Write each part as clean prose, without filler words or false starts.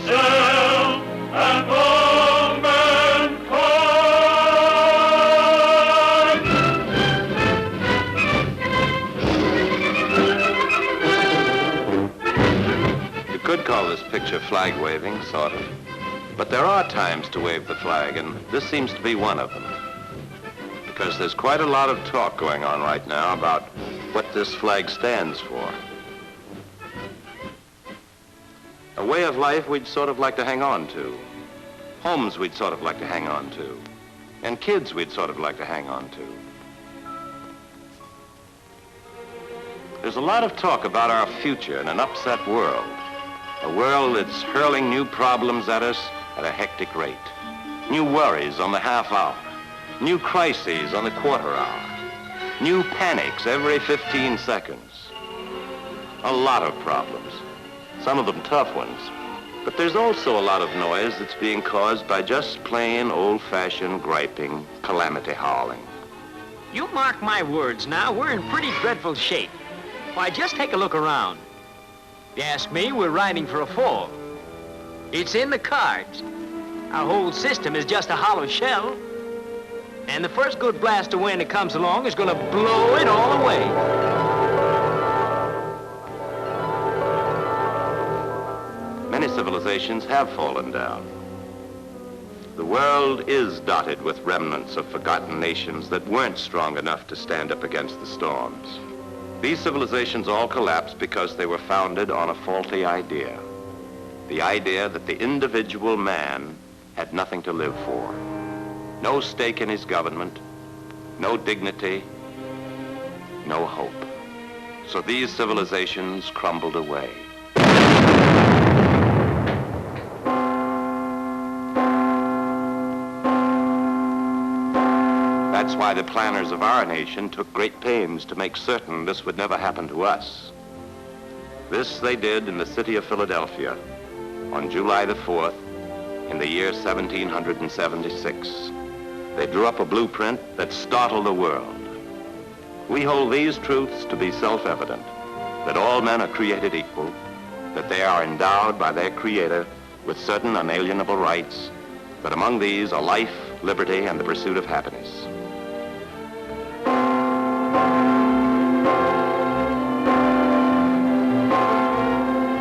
yourself and all mankind. You could call this picture flag waving, sort of. But there are times to wave the flag, and this seems to be one of them. Because there's quite a lot of talk going on right now about what this flag stands for. A way of life we'd sort of like to hang on to. Homes we'd sort of like to hang on to. And kids we'd sort of like to hang on to. There's a lot of talk about our future in an upset world. A world that's hurling new problems at us at a hectic rate. New worries on the half hour. New crises on the quarter hour. New panics every 15 seconds. A lot of problems. Some of them tough ones. But there's also a lot of noise that's being caused by just plain old-fashioned griping, calamity howling. You mark my words now, we're in pretty dreadful shape. Why, just take a look around. If you ask me, we're riding for a fall. It's in the cards. Our whole system is just a hollow shell. And the first good blast of wind that comes along is gonna blow it all away. Many civilizations have fallen down. The world is dotted with remnants of forgotten nations that weren't strong enough to stand up against the storms. These civilizations all collapsed because they were founded on a faulty idea. The idea that the individual man had nothing to live for. No stake in his government, no dignity, no hope. So these civilizations crumbled away. That's why the planners of our nation took great pains to make certain this would never happen to us. This they did in the city of Philadelphia on July the 4th in the year 1776. They drew up a blueprint that startled the world. We hold these truths to be self-evident, that all men are created equal, that they are endowed by their Creator with certain unalienable rights, but among these are life, liberty, and the pursuit of happiness.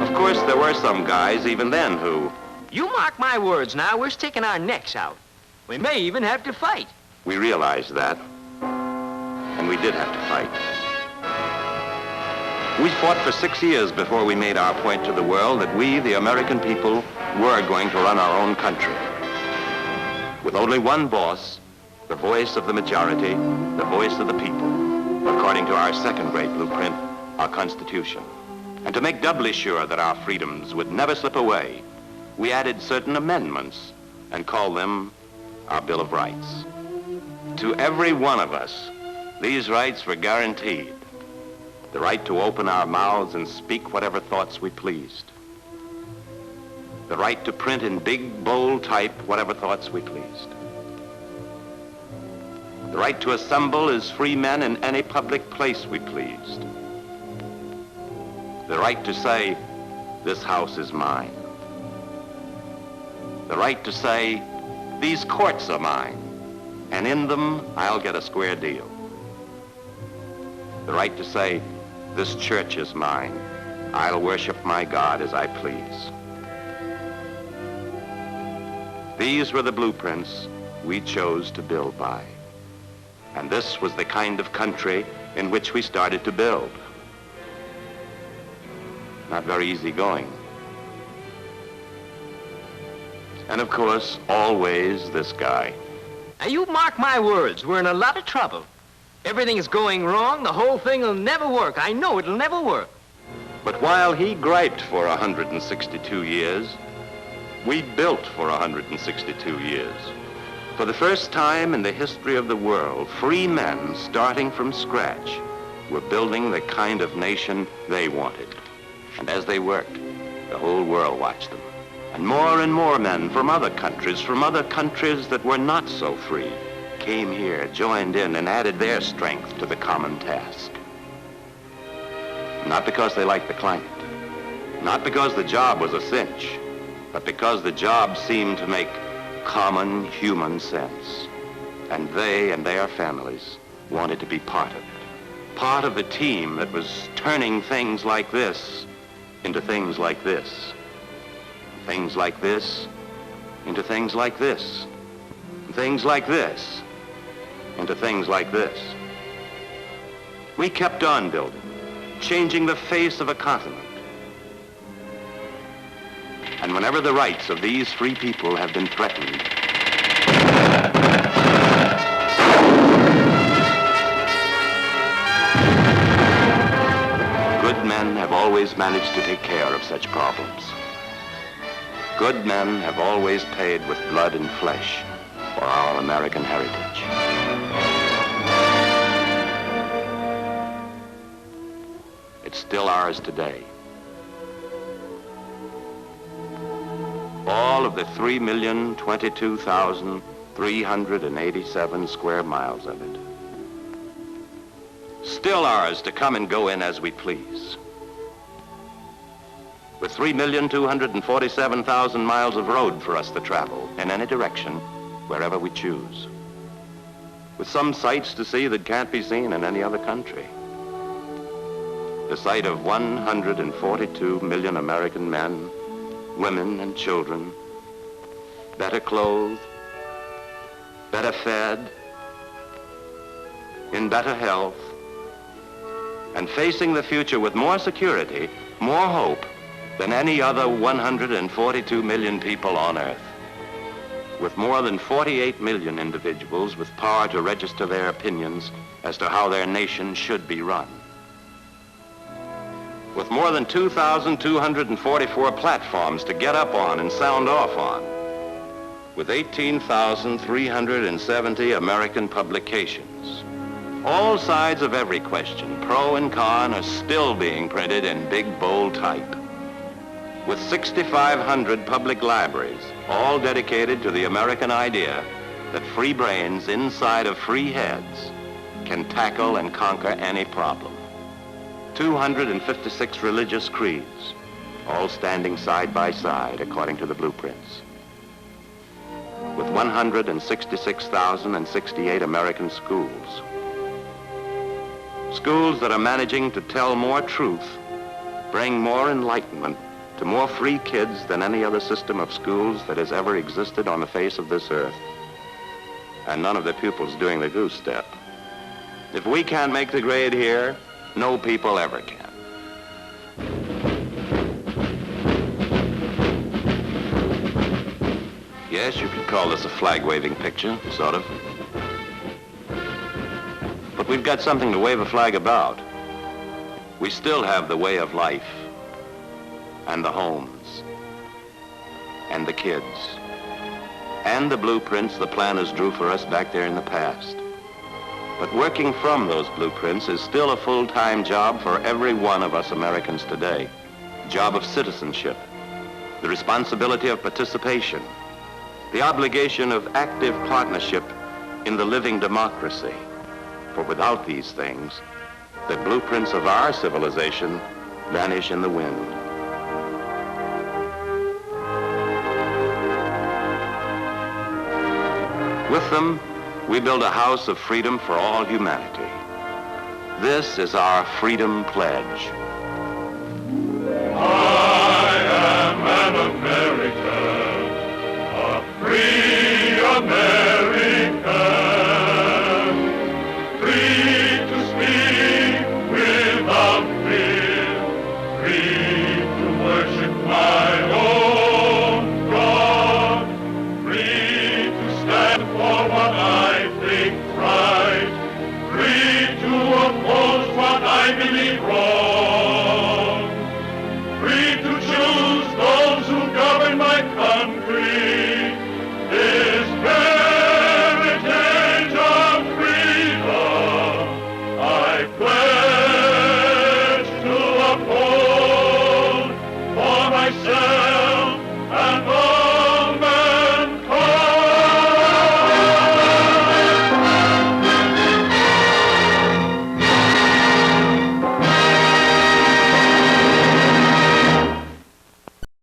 Of course, there were some guys even then who... You mark my words now, we're sticking our necks out. We may even have to fight. We realized that, and we did have to fight. We fought for 6 years before we made our point to the world that we, the American people, were going to run our own country. With only one boss, the voice of the majority, the voice of the people, according to our second great blueprint, our Constitution. And to make doubly sure that our freedoms would never slip away, we added certain amendments and called them our Bill of Rights. To every one of us, these rights were guaranteed. The right to open our mouths and speak whatever thoughts we pleased. The right to print in big, bold type whatever thoughts we pleased. The right to assemble as free men in any public place we pleased. The right to say, this house is mine. The right to say, these courts are mine, and in them I'll get a square deal. The right to say, this church is mine. I'll worship my God as I please. These were the blueprints we chose to build by. And this was the kind of country in which we started to build. Not very easy going. And of course, always this guy. Now you mark my words, we're in a lot of trouble. Everything is going wrong, the whole thing will never work. I know it'll never work. But while he griped for 162 years, we built for 162 years. For the first time in the history of the world, free men starting from scratch were building the kind of nation they wanted. And as they worked, the whole world watched them. And more men from other countries that were not so free, came here, joined in, and added their strength to the common task. Not because they liked the climate, not because the job was a cinch, but because the job seemed to make common human sense. And they and their families wanted to be part of it. Part of the team that was turning things like this into things like this. Things like this into things like this. Things like this into things like this. We kept on building, changing the face of a continent. And whenever the rights of these free people have been threatened, good men have always managed to take care of such problems. Good men have always paid with blood and flesh for our American heritage. It's still ours today. All of the 3,022,387 square miles of it. Still ours to come and go in as we please. With 3,247,000 miles of road for us to travel in any direction, wherever we choose. With some sights to see that can't be seen in any other country. The sight of 142 million American men, women and children, better clothed, better fed, in better health, and facing the future with more security, more hope than any other 142 million people on Earth. With more than 48 million individuals with power to register their opinions as to how their nation should be run. With more than 2,244 platforms to get up on and sound off on. With 18,370 American publications. All sides of every question, pro and con, are still being printed in big, bold type. With 6,500 public libraries, all dedicated to the American idea that free brains inside of free heads can tackle and conquer any problem. 256 religious creeds, all standing side by side according to the blueprints. With 166,068 American schools. Schools that are managing to tell more truth, bring more enlightenment to more free kids than any other system of schools that has ever existed on the face of this earth. And none of the pupils doing the goose step. If we can't make the grade here, no people ever can. Yes, you could call this a flag-waving picture, sort of. But we've got something to wave a flag about. We still have the way of life, and the homes, and the kids, and the blueprints the planners drew for us back there in the past. But working from those blueprints is still a full-time job for every one of us Americans today. Job of citizenship, the responsibility of participation, the obligation of active partnership in the living democracy. For without these things, the blueprints of our civilization vanish in the wind. With them, we build a house of freedom for all humanity. This is our freedom pledge.